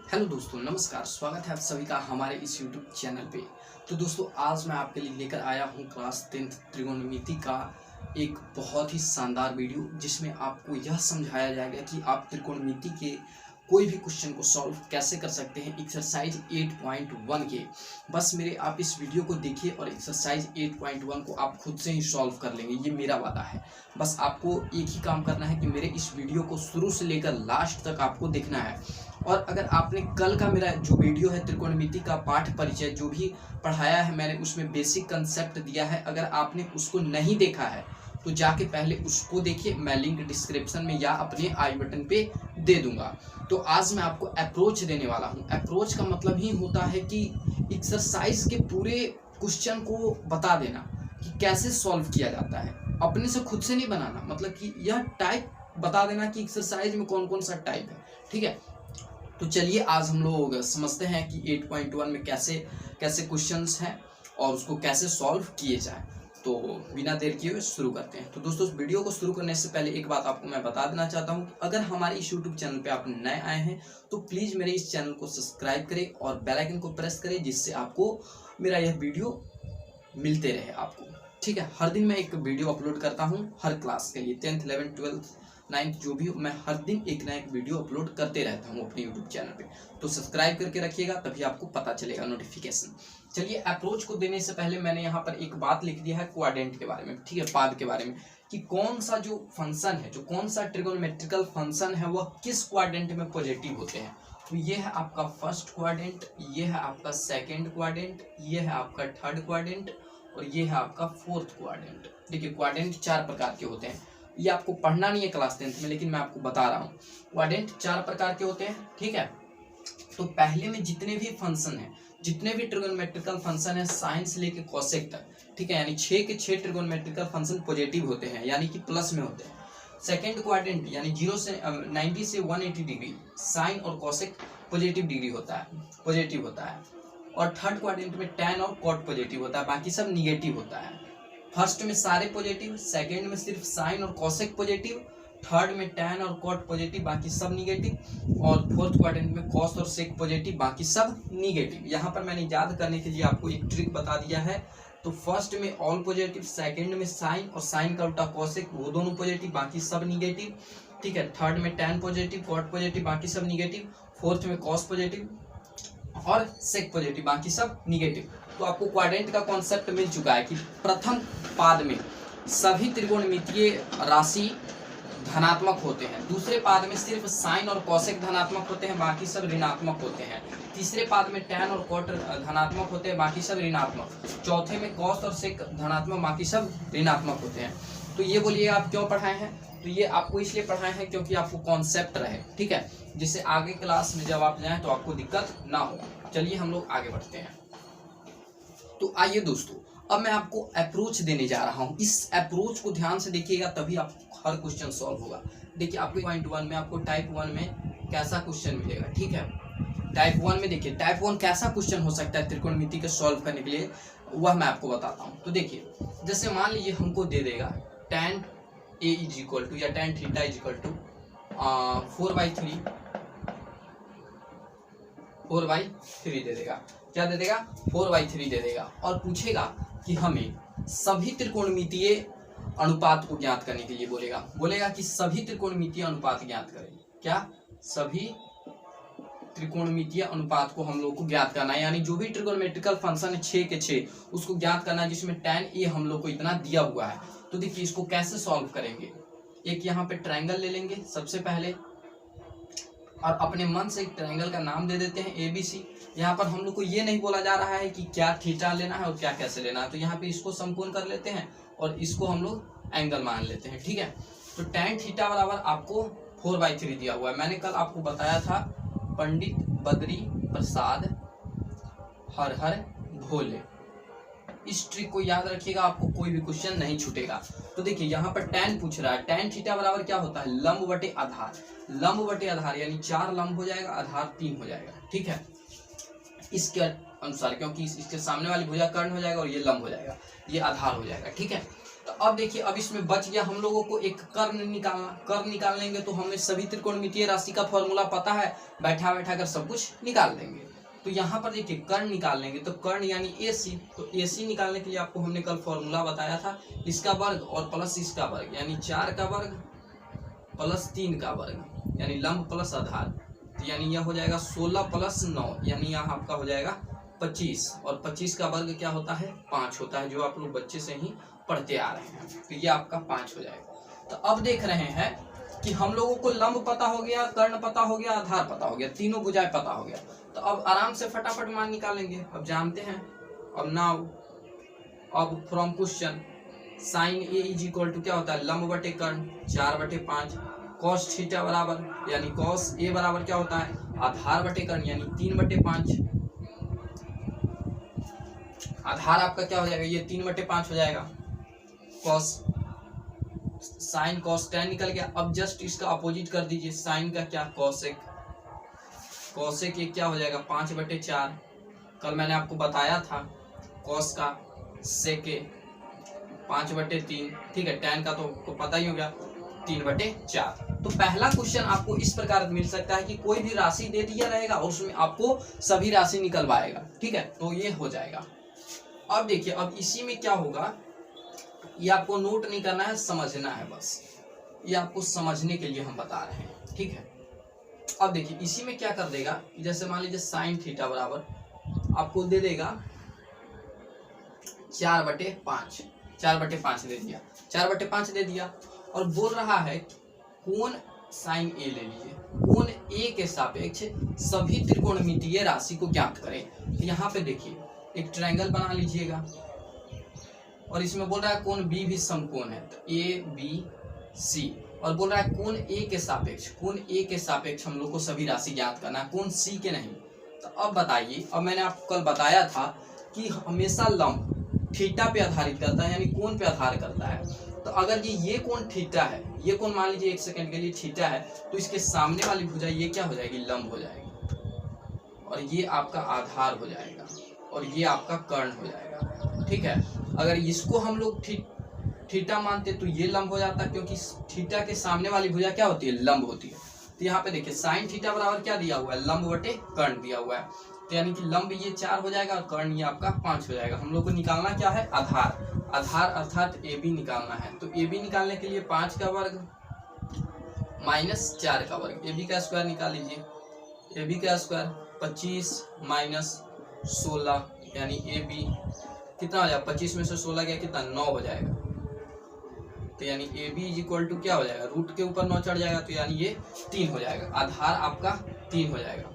Hello दोस्तों, नमस्कार। स्वागत है आप सभी का हमारे इस YouTube चैनल पे। तो दोस्तों, आज मैं आपके लिए लेकर आया हूँ क्लास 10th त्रिकोणमिति का एक बहुत ही शानदार वीडियो, जिसमें आपको यह समझाया जाएगा कि आप त्रिकोणमिति के कोई भी क्वेश्चन को सॉल्व कैसे कर सकते हैं एक्सरसाइज 8.1 के। बस मेरे आप इस वीडियो को देखिए और एक्सरसाइज 8.1 को आप खुद से ही सॉल्व कर लेंगे, ये मेरा वादा है। बस आपको एक ही काम करना है कि मेरे इस वीडियो को शुरू से लेकर लास्ट तक आपको देखना है। और अगर आपने कल का मेरा जो वीडियो है त्रिकोणमिति का पाठ परिचय जो भी पढ़ाया है मैंने, उसमें बेसिक कंसेप्ट दिया है, अगर आपने उसको नहीं देखा है तो जाके पहले उसको देखिए। मैं लिंक डिस्क्रिप्शन में या अपने आई बटन पे दे दूंगा। तो आज मैं आपको अप्रोच देने वाला हूँ। अप्रोच का मतलब ही होता है कि एक्सरसाइज के पूरे क्वेश्चन को बता देना कि कैसे सॉल्व किया जाता है, अपने से खुद से नहीं बनाना। मतलब कि यह टाइप बता देना कि एक्सरसाइज में कौन कौन सा टाइप है, ठीक है। तो चलिए आज हम लोग समझते हैं कि 8.1 में कैसे कैसे क्वेश्चंस हैं और उसको कैसे सॉल्व किए जाए। तो बिना देर किए हुए शुरू करते हैं। तो दोस्तों, इस वीडियो को शुरू करने से पहले एक बात आपको मैं बता देना चाहता हूं कि अगर हमारे इस यूट्यूब चैनल पे आप नए आए हैं तो प्लीज़ मेरे इस चैनल को सब्सक्राइब करें और बेल आइकन को प्रेस करें, जिससे आपको मेरा यह वीडियो मिलते रहे आपको, ठीक है। हर दिन मैं एक वीडियो अपलोड करता हूँ हर क्लास के लिए, 10th 11th 12th 9th जो भी, मैं हर दिन एक ना एक वीडियो अपलोड करते रहता हूँ अपने यूट्यूब चैनल पे। तो सब्सक्राइब करके रखिएगा, तभी आपको पता चलेगा नोटिफिकेशन। चलिए, अप्रोच को देने से पहले मैंने यहाँ पर एक बात लिख दिया है क्वाड्रेंट के बारे में, ठीक है, पाद के बारे में, कि कौन सा जो फंक्शन है, जो कौन सा ट्रिगोनोमेट्रिकल फंक्शन है, वह किस क्वाड्रेंट में पॉजिटिव होते हैं। तो ये है आपका फर्स्ट क्वाड्रेंट, ये है आपका सेकेंड क्वाड्रेंट, ये है आपका थर्ड क्वाड्रेंट और ये है आपका फोर्थ क्वाड्रेंट। देखिए, क्वाड्रेंट 4 प्रकार के होते हैं। ये आपको पढ़ना नहीं है क्लास 10th में, लेकिन मैं आपको बता रहा हूँ। क्वाड्रेंट 4 प्रकार के होते हैं, ठीक है। तो पहले में जितने भी फंक्शन है, जितने भी ट्रिगोनोमेट्रिकल फंक्शन है साइन से लेके कोसेक तक, ठीक है, यानी 6 के 6 ट्रिगोनोमेट्रिकल फंक्शन पॉजिटिव होते हैं, यानी कि प्लस में होते हैं। सेकेंड क्वाड्रेंट यानी 0 से 90 से 180 डिग्री साइन और कोसेक पॉजिटिव डिग्री होता है, पॉजिटिव होता है। और थर्ड क्वाड्रेंट में टैन और कॉट पॉजिटिव होता है, बाकी सब निगेटिव होता है। फर्स्ट में सारे पॉजिटिव, सेकंड में सिर्फ साइन और कोसेक पॉजिटिव, थर्ड में टैन और कॉट पॉजिटिव, बाकी सब निगेटिव, और फोर्थ क्वाड्रेंट में कॉस और सेक पॉजिटिव, बाकी सब निगेटिव। यहाँ पर मैंने याद करने के लिए आपको एक ट्रिक बता दिया है। तो फर्स्ट में ऑल पॉजिटिव, सेकंड में साइन और साइन का उल्टा कोसेक, वो दोनों पॉजिटिव, बाकी सब निगेटिव, ठीक है। थर्ड में टैन पॉजिटिव, कॉट पॉजिटिव, बाकी सब निगेटिव। फोर्थ में कॉस पॉजिटिव और सेक पॉजिटिव, बाकी सब निगेटिव। तो आपको क्वाड्रेंट का कॉन्सेप्ट मिल चुका है कि प्रथम पाद में सभी त्रिकोणमितीय राशि धनात्मक होते हैं, दूसरे पाद में सिर्फ साइन और कोसेक धनात्मक होते हैं, बाकी सब ऋणात्मक होते हैं, तीसरे पाद में टैन और कॉट धनात्मक होते हैं, बाकी सब ऋणात्मक, चौथे में कॉस और सेक धनात्मक, बाकी सब ऋणात्मक होते हैं। तो ये बोलिए आप क्यों पढ़ाए हैं? तो ये आपको इसलिए पढ़ाए हैं क्योंकि आपको कॉन्सेप्ट रहे, ठीक है, जिससे आगे क्लास में जब आप जाएं तो आपको दिक्कत ना हो। चलिए हम लोग आगे बढ़ते हैं। तो आइए दोस्तों, अब मैं आपको अप्रोच देने जा रहा हूँ। इस अप्रोच को ध्यान से देखिएगा, तभी आपको हर क्वेश्चन सॉल्व होगा। देखिए, आपको पॉइंट 1 में आपको टाइप 1 में कैसा क्वेश्चन मिलेगा, ठीक है। टाइप 1 में देखिए, टाइप 1 कैसा क्वेश्चन हो सकता है त्रिकोणमिति के सॉल्व करने के लिए, वह मैं आपको बताता हूँ। तो देखिए, जैसे मान लीजिए हमको दे देगा tan a is equal to या tan theta is equal to 4/3 दे देगा। क्या दे देगा? 4/3 दे देगा। और पूछेगा कि हमें सभी त्रिकोणमितीय अनुपात को ज्ञात करने के लिए बोलेगा कि सभी त्रिकोणमितीय अनुपात ज्ञात करें। क्या? सभी त्रिकोणमितीय अनुपात को हम लोग को ज्ञात करना है, यानी जो भी ट्रिकोणमेट्रिकल फंक्शन है 6 के 6 उसको ज्ञात करना है, जिसमें tan a हम लोग को इतना दिया हुआ है। तो देखिए, इसको कैसे सॉल्व करेंगे। एक यहाँ पे ट्रायंगल ले लेंगे सबसे पहले, और अपने मन से एक ट्रायंगल का नाम दे देते हैं ABC। यहाँ पर हम लोग को ये नहीं बोला जा रहा है कि क्या थीटा लेना है और क्या कैसे लेना है, तो यहाँ पे इसको समकोण कर लेते हैं और इसको हम लोग एंगल मान लेते हैं, ठीक है। तो tan थीटा बराबर आपको 4/3 दिया हुआ है। मैंने कल आपको बताया था पंडित बद्री प्रसाद हर हर भोले, इस ट्रिक को याद रखिएगा, आपको कोई भी क्वेश्चन नहीं छूटेगा। तो देखिए, यहाँ पर tan पूछ रहा है, tan थीटा बराबर क्या होता है? लंब बटे आधार। लंब बटे आधार यानी 4 लंब हो जाएगा, आधार 3 हो जाएगा, ठीक है, इसके अनुसार, क्योंकि इसके सामने वाली भुजा कर्ण हो जाएगा और ये लंब हो जाएगा, ये आधार हो जाएगा, ठीक है। तो अब देखिए, अब इसमें बच गया हम लोगों को एक कर्ण निकालना। कर्ण निकाल लेंगे तो हमें सभी त्रिकोणमितीय राशि का फॉर्मूला पता है, बैठा बैठा कर सब कुछ निकाल देंगे। तो यहाँ पर देखिए कर्ण निकाल लेंगे, तो कर्ण यानी AC, तो AC निकालने के लिए आपको हमने कल फॉर्मूला बताया था, इसका वर्ग और प्लस इसका वर्ग, यानी 4 का वर्ग प्लस 3 का वर्ग, यानी लंब प्लस आधार। तो यानी यह हो जाएगा 16 प्लस 9, यानी यहाँ आपका हो जाएगा 25, और 25 का वर्ग क्या होता है, 5 होता है, जो आप लोग बच्चे से ही पढ़ते आ रहे हैं। तो ये आपका 5 हो जाएगा। तो अब देख रहे हैं कि हम लोगों को लंब पता हो गया, कर्ण पता हो गया, आधार पता हो गया, तीनों भुजाएं पता हो गया। तो अब आराम से फटाफट मान निकालेंगे। अब जानते हैं, अब नाउ, अब from question sine A is equal to क्या होता है, लंब बटे कर्ण 4/5, कॉस थीटा बराबर, यानी कॉस ए बराबर क्या होता है, आधार बटे कर्ण, यानी 3/5। आधार आपका क्या हो जाएगा, ये 3/5 हो जाएगा। कॉस साइन कॉस tan निकल गया। अब जस्ट इसका अपोजिट कर दीजिए, साइन का क्या, कॉसेक। कॉसेक ये क्या हो जाएगा, 5/4। कल मैंने आपको बताया था कॉस का सेक 5/3, ठीक है। tan का तो पता ही हो गया, 3/4। तो पहला क्वेश्चन आपको इस प्रकार मिल सकता है कि कोई भी राशि दे दिया रहेगा और उसमें आपको सभी राशि निकलवाएगा, ठीक है। तो ये हो जाएगा। अब देखिए, अब इसी में क्या होगा, ये आपको नोट नहीं करना है, समझना है बस। ये आपको समझने के लिए हम बता रहे हैं, ठीक है। अब देखिए, इसी में क्या कर देगा, जैसे मान लीजिए साइन थीटा बराबर आपको दे देगा 4/5, 4/5 दे दिया, 4/5 दे दिया, और बोल रहा है कोण साइन ए ले लीजिए, कोण ए के सापेक्ष सभी त्रिकोणमितीय राशि को ज्ञात करें। तो यहाँ पे देखिए एक ट्रायंगल बना लीजिएगा, और इसमें बोल रहा है कोण बी भी समकोण है, तो ABC, और बोल रहा है कोण ए के सापेक्ष, कोण ए के सापेक्ष हम लोग को सभी राशि ज्ञात करना है, कोण सी के नहीं। तो अब बताइए, अब मैंने आपको कल बताया था कि हमेशा लंब थीटा पे आधारित करता है, यानी कोण पे आधार करता है। तो अगर ये कोण थीटा है, ये कोण मान लीजिए 1 सेकंड के लिए थीटा है, तो इसके सामने वाली भुजा ये क्या हो जाएगी, लंब हो जाएगी, और ये आपका आधार हो जाएगा, और ये आपका कर्ण हो जाएगा, ठीक है। अगर इसको हम लोग थीटा मानते तो ये लंब हो जाता, क्योंकि थीटा के सामने वाली भुजा क्या होती है, लंब होती है। तो यहाँ पे देखिए साइन थीटा बराबर क्या दिया हुआ है, लंब बटे कर्ण दिया हुआ है। तो यानी कि लंब ये 4 हो जाएगा, कर्ण ये आपका 5 हो जाएगा। हम लोग को निकालना क्या है, आधार। आधार अर्थात AB निकालना है। तो AB निकालने के लिए 5 का वर्ग माइनस 4 का वर्ग, AB का स्क्वायर निकाल लीजिए। AB का स्क्वायर 25 माइनस 16, यानी AB कितना हो जाएगा, 25 में से 16 गया कितना, 9 हो जाएगा। तो यानी AB इज इक्वल टू क्या हो जाएगा, रूट के ऊपर 9 चढ़ जाएगा, तो यानी ये 3 हो जाएगा। आधार आपका 3 हो जाएगा,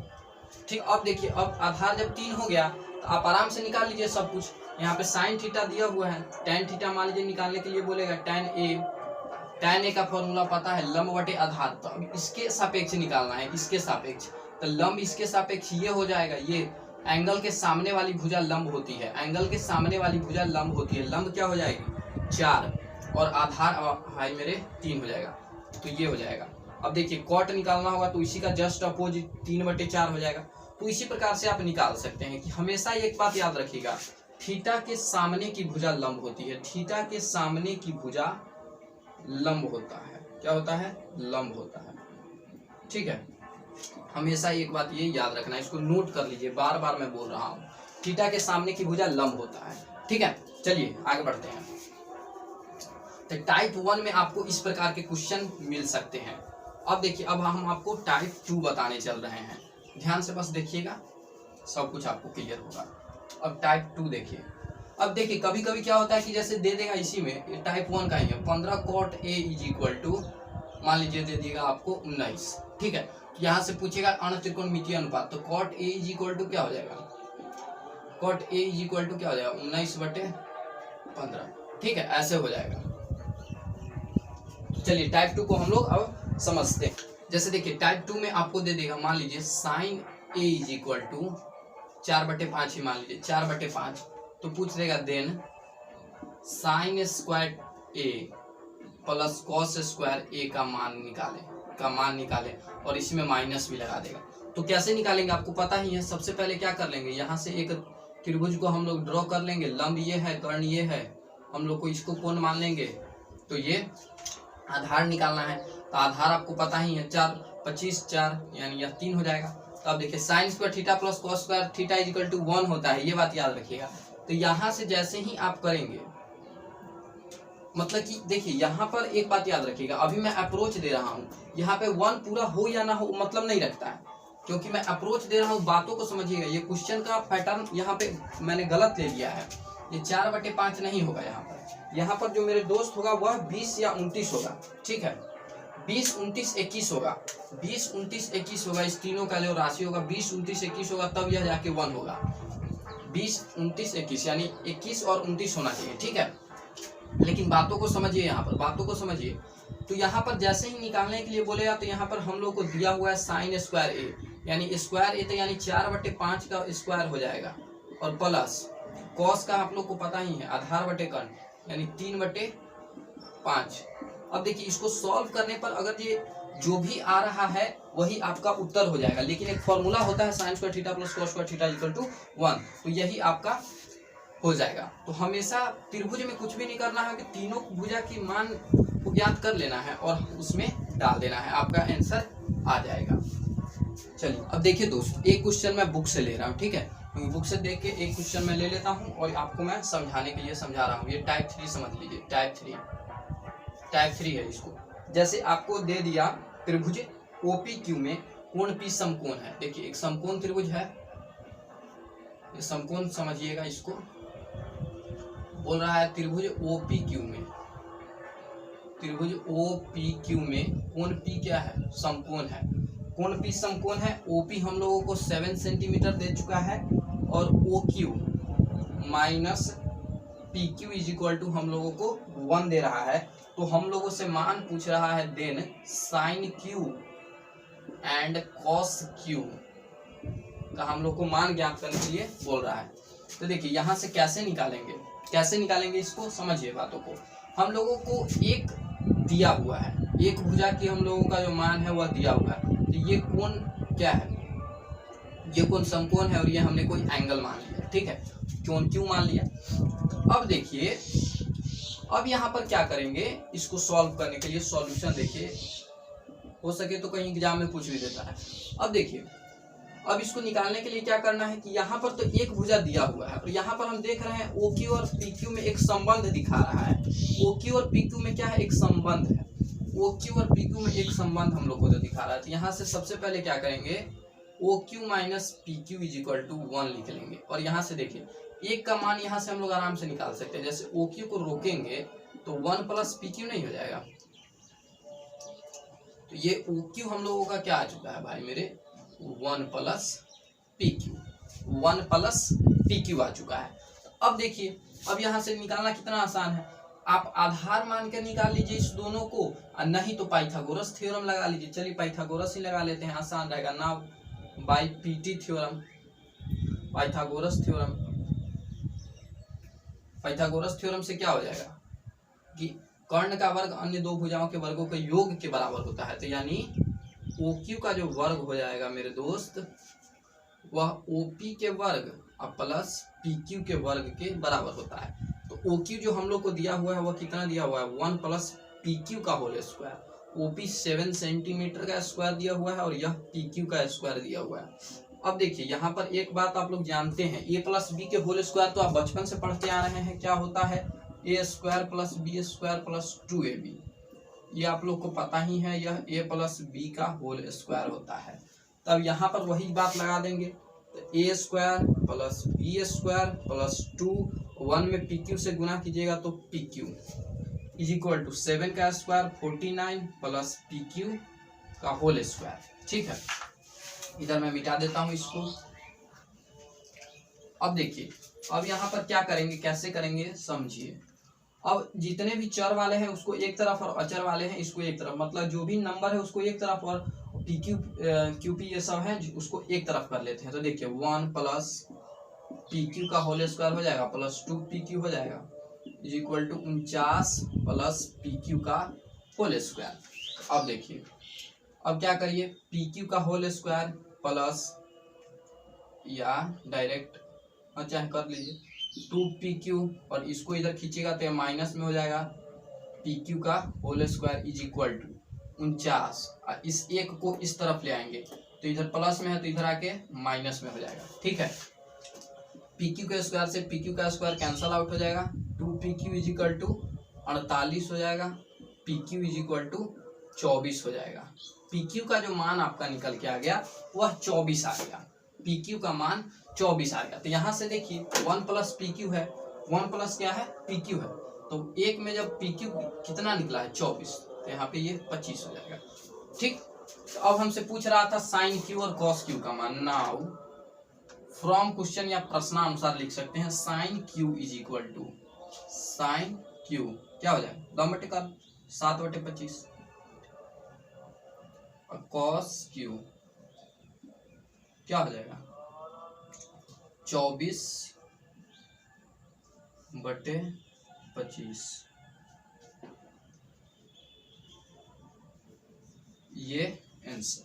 ठीक। अब देखिए, अब आधार जब 3 हो गया तो आप आराम से निकाल लीजिए सब कुछ। यहाँ पे साइन थीटा दिया हुआ है, tan थीटा मान लीजिए निकालने के लिए बोलेगा, tan A का फॉर्मूला पता है, लंब बटे आधार। तो अब इसके सापेक्ष निकालना है, इसके सापेक्ष। तो लंब इसके सापेक्ष ये हो जाएगा, ये एंगल के सामने वाली भुजा लंब होती है, एंगल के सामने वाली भुजा लंब होती है, लंब क्या हो जाएगी 4, और आधार भाई मेरे 3 हो जाएगा। तो ये हो जाएगा। अब देखिए कॉट निकालना होगा तो इसी का जस्ट अपोजिट 3/4 हो जाएगा। तो इसी प्रकार से आप निकाल सकते हैं कि हमेशा एक बात याद रखिएगा, थीटा के सामने की भुजा लंब होती है, थीटा के सामने की भुजा लंब होता है, क्या होता है, लंब होता है, ठीक है। हमेशा एक बात ये याद रखना है, इसको नोट कर लीजिए, बार बार मैं बोल रहा हूँ, थीटा के सामने की भुजा लंब होता है, ठीक है। चलिए आगे बढ़ते हैं। तो टाइप 1 में आपको इस प्रकार के क्वेश्चन मिल सकते हैं। अब देखिए, अब हम आपको टाइप 2 बताने चल रहे हैं, ध्यान से बस देखिएगा, सब कुछ आपको क्लियर होगा। अब टाइप 2 देखिए। अब देखिए कभी कभी क्या होता है कि जैसे दे देगा इसी में, टाइप 1 का ही है, 15 cot A is equal to मान लीजिए दे देगा आपको 19, ठीक है। यहाँ से पूछेगा अणत्रिकोणमितीय अनुपात, तो cot A is equal to क्या हो जाएगा, cot A is equal to क्या हो जाएगा 19/15, ठीक है, ऐसे हो जाएगा। चलिए टाइप 2 को हम लोग अब समझते हैं। जैसे देखिए टाइप 2 में आपको दे देगा, मान लीजिए sine A is equal to 4/5 ही मान लीजिए, 4/5, तो पूछ देगा then sine square A plus cos square A का मान निकाले, और इसमें माइनस भी लगा देगा। तो कैसे निकालेंगे आपको पता ही है। सबसे पहले क्या कर लेंगे, यहाँ से एक त्रिभुज को हम लोग ड्रॉ कर लेंगे, लंब ये है, कर्ण ये है, हम लोग को इसको कौन मान लेंगे, तो ये आधार निकालना है। तो आधार आपको पता ही है 4, 25 4 यानी यह 3 हो जाएगा। तो अब देखिए sine square theta plus cos square theta equal to 1 होता है, ये बात याद रखिएगा। तो यहाँ से जैसे ही आप करेंगे, मतलब कि देखिए यहाँ पर एक बात याद रखिएगा, अभी मैं अप्रोच दे रहा हूँ, यहाँ पे 1 पूरा हो या ना हो मतलब नहीं रखता है, क्योंकि मैं अप्रोच दे रहा हूँ। बातों को समझिएगा, ये क्वेश्चन का पैटर्न यहाँ पे मैंने गलत ले लिया है। ये 4/5 नहीं होगा यहाँ पर जो मेरे दोस्त होगा वह 20 या 29 होगा, ठीक है। 20 29 21 होगा, 20 29 21 होगा, इस तीनों का जो राशि होगा 20 29 21 होगा, तब यह जाके 1 होगा। 20 29 21 यानी 21 और 29 होना चाहिए, ठीक है। लेकिन बातों को समझिए, यहाँ पर बातों को समझिए। तो यहाँ पर जैसे ही निकालने के लिए बोलेगा तो यहाँ पर हम लोग को दिया हुआ है साइन स्क्वायर ए, यानी स्क्वायर ए तो यानी 4/5 का स्क्वायर हो जाएगा, और प्लस कॉस का आप लोग को पता ही है आधार बटे कर्ण यानी 3/5। अब देखिए इसको सॉल्व करने पर अगर ये जो भी आ रहा है वही आपका उत्तर हो जाएगा, लेकिन एक फॉर्मूला होता है sine square theta plus cos square theta equal to 1, तो यही आपका हो जाएगा। तो हमेशा त्रिभुज में कुछ भी नहीं करना है कि तीनों भुजा की मान को ज्ञात कर लेना है और उसमें डाल देना है, आपका आंसर आ जाएगा। चलिए अब देखिए दोस्त, एक क्वेश्चन मैं बुक से ले रहा हूँ, ठीक है। बुक से देख के एक क्वेश्चन मैं ले लेता हूँ और आपको मैं समझाने के लिए समझा रहा हूँ। ये टाइप 3 समझ लीजिए, टाइप 3 है। इसको जैसे आपको दे दिया त्रिभुज OPQ में कोण P समकोण है। देखिए एक समकोण त्रिभुज है, ये समकोण समझिएगा, इसको बोल रहा है त्रिभुज OPQ में, त्रिभुज OPQ में कोण P क्या है, समकोण है। कोण P समकोण है। OP हम लोगों को 7 सेंटीमीटर दे चुका है और OQ minus PQ is equal to हम लोगों को 1 दे रहा है। तो हम लोगों से मान पूछ रहा है then sine Q and cos Q का हम लोग को मान ज्ञात करने के लिए बोल रहा है। तो देखिए यहाँ से कैसे निकालेंगे इसको समझिए बातों को। हम लोगों को एक दिया हुआ है, एक भुजा की हम लोगों का जो मान है वह दिया हुआ है। तो ये कोण क्या है, ये कोण समकोण है और ये हमने कोई एंगल मान लिया, ठीक है, कोण Q मान लिया। अब देखिए अब यहाँ पर क्या करेंगे, इसको सॉल्व करने के लिए सॉल्यूशन देखिए, हो सके तो कहीं एग्जाम में पूछ भी देता है। अब देखिए अब इसको निकालने के लिए क्या करना है कि यहाँ पर तो एक भुजा दिया हुआ है और यहाँ पर हम देख रहे हैं OQ और PQ में एक संबंध दिखा रहा है। OQ और PQ में क्या है, एक संबंध है। OQ और PQ में एक संबंध हम लोग को तो दिखा रहा है। तो यहाँ से सबसे पहले क्या करेंगे, OQ minus PQ is equal to 1 लिख लेंगे। और यहाँ से देखिए एक का मान यहाँ से हम लोग आराम से निकाल सकते हैं। जैसे OQ को रोकेंगे तो 1 प्लस PQ नहीं हो जाएगा। तो ये OQ हम लोगों का क्या आ चुका है भाई मेरे, 1 प्लस PQ आ चुका है। अब देखिए अब यहाँ से निकालना कितना आसान है, आप आधार मान के निकाल लीजिए इस दोनों को, और नहीं तो पाइथागोरस थ्योरम लगा लीजिए। चलिए पाइथागोरस ही लगा लेते हैं, आसान रहेगा ना, by PT theorem, Pythagoras theorem से क्या हो जाएगा कि कर्ण का वर्ग अन्य दो भुजाओं के वर्गों के योग के बराबर होता है। तो यानी OQ का जो वर्ग हो जाएगा मेरे दोस्त वह OP के वर्ग और प्लस PQ के वर्ग के बराबर होता है। तो OQ जो हम लोग को दिया हुआ है वह कितना दिया हुआ है, 1 प्लस PQ का होल स्क्वायर। OP 7 सेंटीमीटर का स्क्वायर दिया हुआ है और यह PQ का स्क्वायर दिया हुआ है। अब देखिए यहाँ पर एक बात आप लोग जानते हैं, A प्लस B के होल स्क्वायर तो आप बचपन से पढ़ते आ रहे हैं, क्या होता है, A square plus B square plus 2AB। ये आप लोग को पता ही है, यह A प्लस B का होल स्क्वायर होता है। तब यहाँ पर वही बात लगा देंगे, तो A square plus B square plus 2, 1 में PQ से गुना कीजिएगा तो PQ इज इक्वल टू 7 का स्क्वायर 49 प्लस PQ का होल स्क्वायर। ठीक है, इधर मैं मिटा देता हूँ इसको। अब देखिए अब यहाँ पर क्या करेंगे, कैसे करेंगे समझिए। अब जितने भी चर वाले हैं उसको एक तरफ और अचर वाले हैं इसको एक तरफ, मतलब जो भी नंबर है उसको एक तरफ और PQ QP ये सब है उसको एक तरफ कर लेते हैं। तो देखिए 1 प्लस PQ का होल स्क्वायर हो जाएगा प्लस 2PQ हो जाएगा is equal to 49 plus PQ का होल स्क्वायर। अब देखिए अब क्या करिए, PQ का होल स्क्वायर प्लस या डायरेक्ट चाहे कर लीजिए 2pq, और इसको इधर खींचेगा तो ये माइनस में हो जाएगा, pq का whole square is equal to 49। इस एक को इस तरफ ले आएंगे तो इधर प्लस में है तो इधर आके माइनस में हो जाएगा। ठीक है, pq के स्क्वायर से pq का स्क्वायर कैंसल आउट हो जाएगा, 2pq इज इक्वल टू 48 हो जाएगा, pq इज इक्वल टू 24 हो जाएगा। pq का जो मान आपका निकल के आ गया वह 24 आ गया, pq का मान 24 आ गया। तो यहाँ से देखिए 1 प्लस pq है, 1 प्लस क्या है pq है, तो एक में जब pq कितना निकला है 24, तो यहाँ पे ये 25 हो जाएगा। ठीक, तो अब हमसे पूछ रहा था साइन q और कॉस q का मान। नाउ फ्रॉम क्वेश्चन या प्रश्नानुसार लिख सकते हैं sine q is equal to, sine q क्या हो जाएगा 7/25, और कॉस q क्या हो जाएगा 24/25। ये आंसर।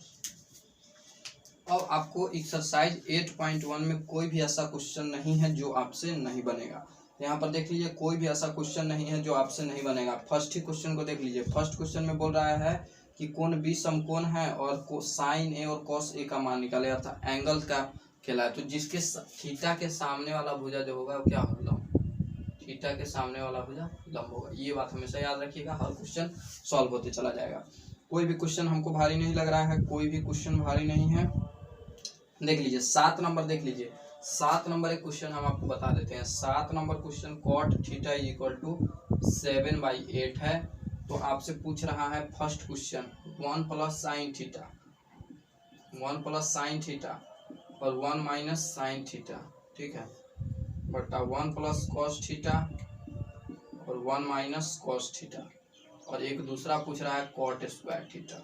अब आपको एक्सरसाइज 8.1 में कोई भी ऐसा क्वेश्चन नहीं है जो आपसे नहीं बनेगा। यहाँ पर देख लीजिए कोई भी ऐसा क्वेश्चन नहीं है जो आपसे नहीं बनेगा। फर्स्ट ही क्वेश्चन को देख लीजिए। फर्स्ट क्वेश्चन में बोल रहा है कि कोण बी समकोण है और साइन ए और कॉस ए का मान निकाले, अर्थात एंगल का खेला है। तो जिसके थीटा के सामने वाला भुजा जो होगा वो क्या होगा, थीटा के सामने वाला भुजा लंब होगा। ये बात हमेशा याद रखिएगा, हर क्वेश्चन सॉल्व होते चला जाएगा। कोई भी क्वेश्चन हमको भारी नहीं लग रहा है, कोई भी क्वेश्चन भारी नहीं है। देख लीजिए 7 नंबर, देख लीजिए 7 नंबर एक क्वेश्चन हम आपको बता देते हैं। 7 number question cot theta is equal to 7/8 है। तो आपसे पूछ रहा है first question 1 plus sine theta, 1 plus sine theta और 1 माइनस साइन थीटा, ठीक है, बटा 1 प्लस कॉस थीटा और 1 माइनस कॉस थीटा, और एक दूसरा पूछ रहा है कॉट स्क्वायर थीटा।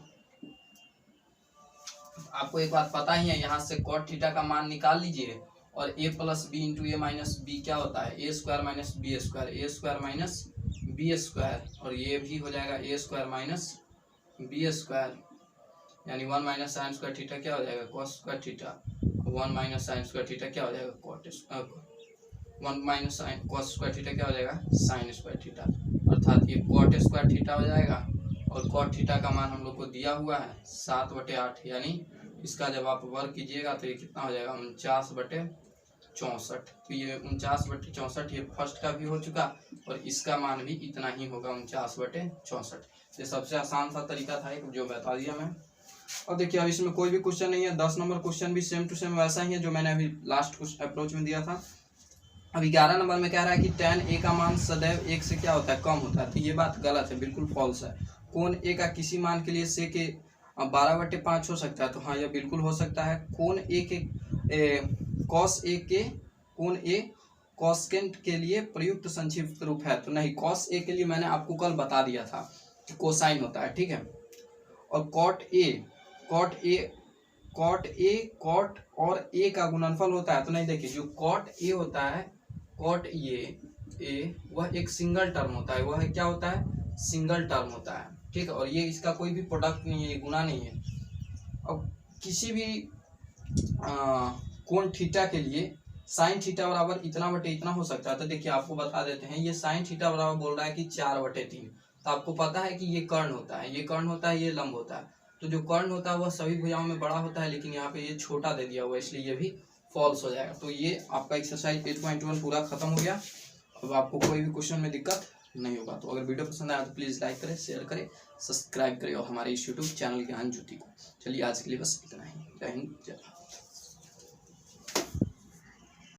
आपको एक बात पता ही है, यहाँ से कॉट थीटा का मान निकाल लीजिए, और a plus b into a minus b क्या होता है a square minus b square, a square minus b square, और ये भी हो जाएगा a square minus b square, यानी 1 माइनस साइन स्क्वायर थीटा क्या हो जाएगा cos square theta, 1 minus sine square theta क्या हो जाएगा cot, 1 minus sine cos square theta क्या हो जाएगा साइन स्क्वायर थीटा, अर्थात ये कॉट स्क्वायर थीटा हो जाएगा। और कॉट थीटा का मान हम लोग को दिया हुआ है 7/8, यानी इसका जब आप वर्ग कीजिएगा तो ये कितना हो जाएगा 49/64। तो ये 49/64 ये फर्स्ट का भी हो चुका, और इसका मान भी इतना ही होगा 49/64। ये सबसे आसान सा तरीका था एक जो बता दिया मैं। और देखिए अब इसमें कोई भी क्वेश्चन नहीं है। 10 नंबर क्वेश्चन भी सेम टू सेम वैसा ही है जो मैंने अभी लास्ट अप्रोच में दिया था। अब 11 नंबर में कह रहा है कि tan a का मान सदैव 1 से क्या होता है कम होता है। तो ये बात गलत है, बिल्कुल फॉल्स है। कोण a का किसी मान के लिए से के 12/5 हो सकता है, तो हाँ यह बिल्कुल हो सकता है। कोण a के cos a के कोण a कॉसेकेंट के लिए प्रयुक्त संक्षिप्त रूप है, तो नहीं, cos a के लिए मैंने आपको कल बता दिया था कि कोसाइन होता है, ठीक है। और cot और a का गुणनफल होता है, तो नहीं, देखिए जो cot a होता है, cot a वह एक सिंगल टर्म होता है, वह क्या होता है सिंगल टर्म होता है, ठीक है। और ये इसका कोई भी प्रोडक्ट नहीं है, ये गुना नहीं है। अब किसी भी कोण थीटा के लिए साइन थीटा बराबर इतना बटे इतना हो सकता है। तो देखिए आपको बता देते हैं, ये साइन थीटा बराबर बोल रहा है कि 4/3। तो आपको पता है कि ये कर्ण होता है, ये कर्ण होता है, ये लंब होता है। तो जो कर्ण होता है वह सभी भुजाओं में बड़ा होता है, लेकिन यहाँ पे ये छोटा दे दिया हुआ है, इसलिए ये भी फॉल्स हो जाएगा। तो ये आपका एक्सरसाइज 8.1 पूरा खत्म हो गया। अब आपको कोई भी क्वेश्चन में दिक्कत नहीं होगा। तो अगर वीडियो पसंद आया तो प्लीज़ लाइक करें, शेयर करें, सब्सक्राइब करें और हमारे इस यूट्यूब चैनल ज्ञान ज्योति को। चलिए आज के लिए बस इतना ही। जय हिंद, जय भारत।